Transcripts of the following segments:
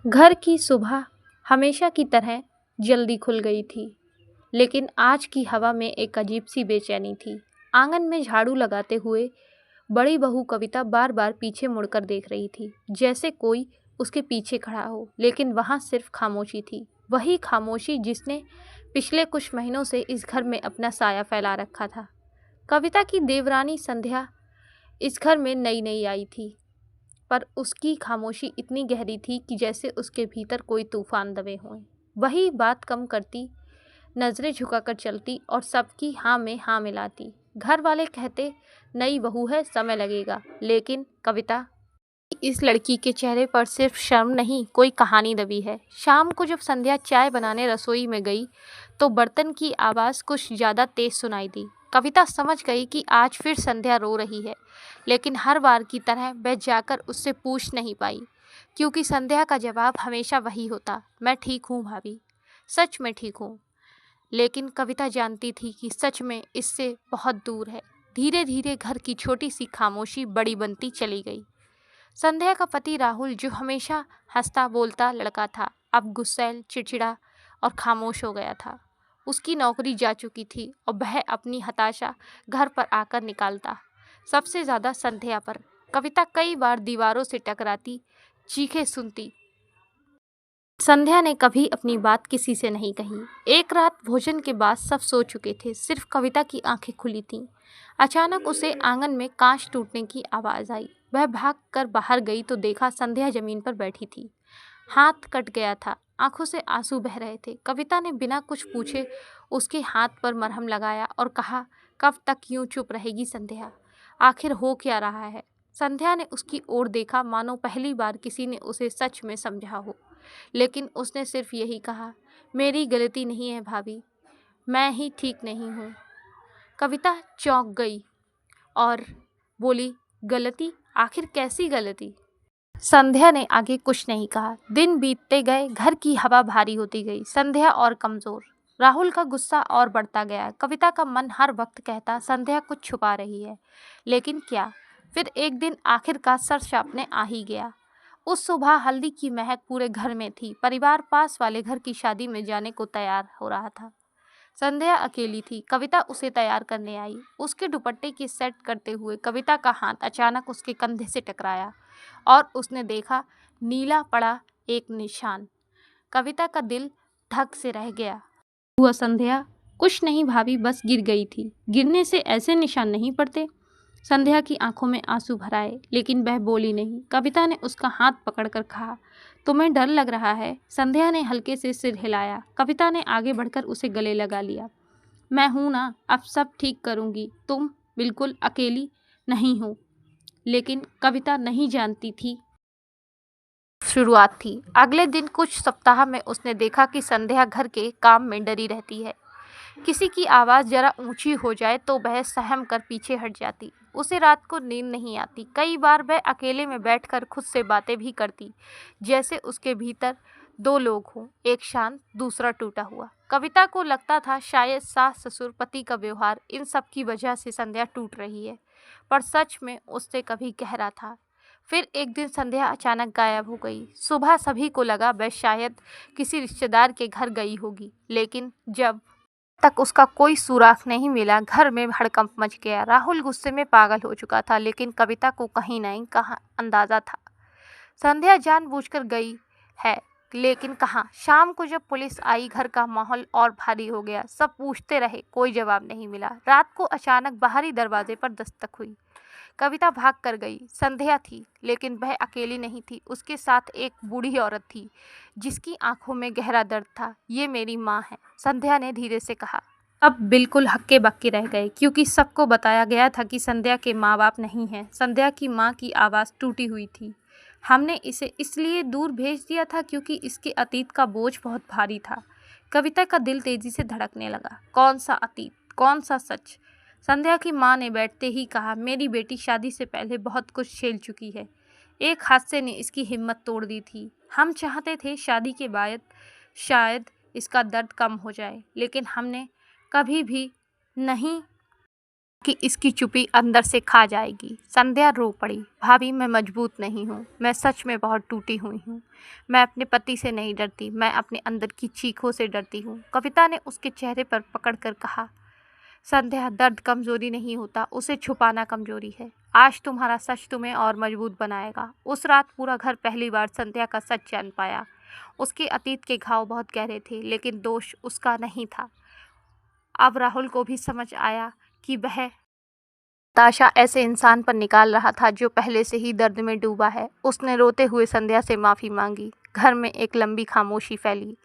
घर की सुबह हमेशा की तरह जल्दी खुल गई थी, लेकिन आज की हवा में एक अजीब सी बेचैनी थी। आंगन में झाड़ू लगाते हुए बड़ी बहू कविता बार बार पीछे मुड़कर देख रही थी, जैसे कोई उसके पीछे खड़ा हो, लेकिन वहां सिर्फ खामोशी थी। वही खामोशी जिसने पिछले कुछ महीनों से इस घर में अपना साया फैला रखा था। कविता की देवरानी संध्या इस घर में नई नई आई थी, पर उसकी खामोशी इतनी गहरी थी कि जैसे उसके भीतर कोई तूफान दबे हुए। वही बात कम करती, नजरें झुकाकर चलती और सबकी हाँ में हाँ मिलाती। घर वाले कहते नई बहू है, समय लगेगा, लेकिन कविता इस लड़की के चेहरे पर सिर्फ शर्म नहीं, कोई कहानी दबी है। शाम को जब संध्या चाय बनाने रसोई में गई तो बर्तन की आवाज़ कुछ ज़्यादा तेज सुनाई दी। कविता समझ गई कि आज फिर संध्या रो रही है, लेकिन हर बार की तरह वह जाकर उससे पूछ नहीं पाई, क्योंकि संध्या का जवाब हमेशा वही होता, मैं ठीक हूँ भाभी, सच में ठीक हूँ। लेकिन कविता जानती थी कि सच में इससे बहुत दूर है। धीरे धीरे घर की छोटी सी खामोशी बड़ी बनती चली गई। संध्या का पति राहुल, जो हमेशा हंसता बोलता लड़का था, अब गुस्सैल, चिड़चिड़ा और खामोश हो गया था। उसकी नौकरी जा चुकी थी और वह अपनी हताशा घर पर आकर निकालता, सबसे ज़्यादा संध्या पर। कविता कई बार दीवारों से टकराती, चीखें सुनती। संध्या ने कभी अपनी बात किसी से नहीं कही। एक रात भोजन के बाद सब सो चुके थे, सिर्फ कविता की आंखें खुली थीं। अचानक उसे आंगन में कांच टूटने की आवाज़ आई। वह भाग कर बाहर गई तो देखा संध्या जमीन पर बैठी थी। हाथ कट गया था, आंखों से आंसू बह रहे थे। कविता ने बिना कुछ पूछे उसके हाथ पर मरहम लगाया और कहा, कब तक यूं चुप रहेगी संध्या? आखिर हो क्या रहा है? संध्या ने उसकी ओर देखा, मानो पहली बार किसी ने उसे सच में समझा हो, लेकिन उसने सिर्फ यही कहा, मेरी गलती नहीं है भाभी, मैं ही ठीक नहीं हूँ। कविता चौंक गई और बोली, गलती? आखिर कैसी गलती? संध्या ने आगे कुछ नहीं कहा। दिन बीतते गए, घर की हवा भारी होती गई, संध्या और कमजोर। राहुल का गुस्सा और बढ़ता गया। कविता का मन हर वक्त कहता, संध्या कुछ छुपा रही है, लेकिन क्या? फिर एक दिन आखिरकार सर चापने आ ही गया। उस सुबह हल्दी की महक पूरे घर में थी। परिवार पास वाले घर की शादी में जाने को तैयार हो रहा था। संध्या अकेली थी। कविता उसे तैयार करने आई। उसके दुपट्टे की सेट करते हुए कविता का हाथ अचानक उसके कंधे से टकराया और उसने देखा नीला पड़ा एक निशान। कविता का दिल धक से रह गया। हुआ संध्या? कुछ नहीं भाभी, बस गिर गई थी। गिरने से ऐसे निशान नहीं पड़ते। संध्या की आंखों में आंसू भर आए, लेकिन वह बोली नहीं। कविता ने उसका हाथ पकड़कर कहा, तुम्हें डर लग रहा है? संध्या ने हल्के से सिर हिलाया। कविता ने आगे बढ़कर उसे गले लगा लिया। मैं हूं ना, अब सब ठीक करूंगी, तुम बिल्कुल अकेली नहीं हो। लेकिन कविता नहीं जानती थी शुरुआत थी। अगले दिन कुछ सप्ताह में उसने देखा कि संध्या घर के काम में डरी रहती है। किसी की आवाज़ जरा ऊंची हो जाए तो वह सहम कर पीछे हट जाती। उसे रात को नींद नहीं आती। कई बार वह अकेले में बैठकर खुद से बातें भी करती, जैसे उसके भीतर दो लोग हों, एक शांत, दूसरा टूटा हुआ। कविता को लगता था शायद सास ससुर, पति का व्यवहार, इन सब की वजह से संध्या टूट रही है, पर सच में उससे कभी गहरा था। फिर एक दिन संध्या अचानक गायब हो गई। सुबह सभी को लगा वह शायद किसी रिश्तेदार के घर गई होगी, लेकिन जब तक उसका कोई सुराग नहीं मिला, घर में हड़कंप मच गया। राहुल गुस्से में पागल हो चुका था, लेकिन कविता को कहीं नहीं कहाँ अंदाजा था संध्या जानबूझकर गई है, लेकिन कहाँ। शाम को जब पुलिस आई, घर का माहौल और भारी हो गया। सब पूछते रहे, कोई जवाब नहीं मिला। रात को अचानक बाहरी दरवाजे पर दस्तक हुई। कविता भाग कर गई। संध्या थी, लेकिन वह अकेली नहीं थी। उसके साथ एक बूढ़ी औरत थी, जिसकी आंखों में गहरा दर्द था। ये मेरी माँ है, संध्या ने धीरे से कहा। अब बिल्कुल हक्के बक्के रह गए, क्योंकि सबको बताया गया था कि संध्या के माँ बाप नहीं हैं। संध्या की माँ की आवाज़ टूटी हुई थी। हमने इसे इसलिए दूर भेज दिया था क्योंकि इसके अतीत का बोझ बहुत भारी था। कविता का दिल तेजी से धड़कने लगा। कौन सा अतीत, कौन सा सच? संध्या की माँ ने बैठते ही कहा, मेरी बेटी शादी से पहले बहुत कुछ झेल चुकी है। एक हादसे ने इसकी हिम्मत तोड़ दी थी। हम चाहते थे शादी के बाद शायद इसका दर्द कम हो जाए, लेकिन हमने कभी भी नहीं कि इसकी चुप्पी अंदर से खा जाएगी। संध्या रो पड़ी। भाभी, मैं मजबूत नहीं हूँ, मैं सच में बहुत टूटी हुई हूँ। मैं अपने पति से नहीं डरती, मैं अपने अंदर की चीखों से डरती हूँ। कविता ने उसके चेहरे पर पकड़ कर कहा, संध्या, दर्द कमजोरी नहीं होता, उसे छुपाना कमजोरी है। आज तुम्हारा सच तुम्हें और मजबूत बनाएगा। उस रात पूरा घर पहली बार संध्या का सच जान पाया। उसके अतीत के घाव बहुत गहरे थे, लेकिन दोष उसका नहीं था। अब राहुल को भी समझ आया कि वह ताशा ऐसे इंसान पर निकाल रहा था जो पहले से ही दर्द में डूबा है। उसने रोते हुए संध्या से माफ़ी मांगी। घर में एक लंबी खामोशी फैली,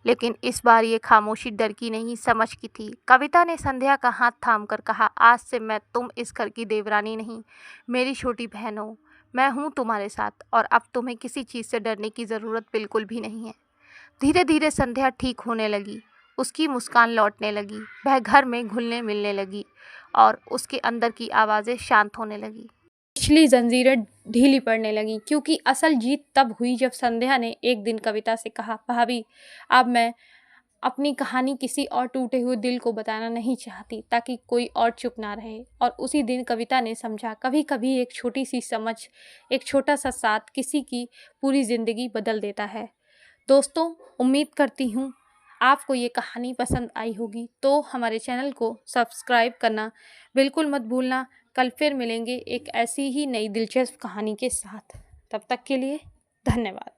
लेकिन इस बार ये खामोशी डर की नहीं, समझ की थी। कविता ने संध्या का हाथ थाम कर कहा, आज से तुम इस घर की देवरानी नहीं, मेरी छोटी बहन हो। मैं हूँ तुम्हारे साथ और अब तुम्हें किसी चीज़ से डरने की ज़रूरत बिल्कुल भी नहीं है। धीरे धीरे संध्या ठीक होने लगी। उसकी मुस्कान लौटने लगी। वह घर में घुलने मिलने लगी और उसके अंदर की आवाज़ें शांत होने लगी। पिछली जंजीरें ढीली पड़ने लगी, क्योंकि असल जीत तब हुई जब संध्या ने एक दिन कविता से कहा, भाभी, अब मैं अपनी कहानी किसी और टूटे हुए दिल को बताना नहीं चाहती, ताकि कोई और चुप ना रहे। और उसी दिन कविता ने समझा, कभी कभी एक छोटी सी समझ, एक छोटा सा साथ किसी की पूरी ज़िंदगी बदल देता है। दोस्तों, उम्मीद करती हूँ आपको ये कहानी पसंद आई होगी, तो हमारे चैनल को सब्सक्राइब करना बिल्कुल मत भूलना। कल फिर मिलेंगे एक ऐसी ही नई दिलचस्प कहानी के साथ। तब तक के लिए धन्यवाद।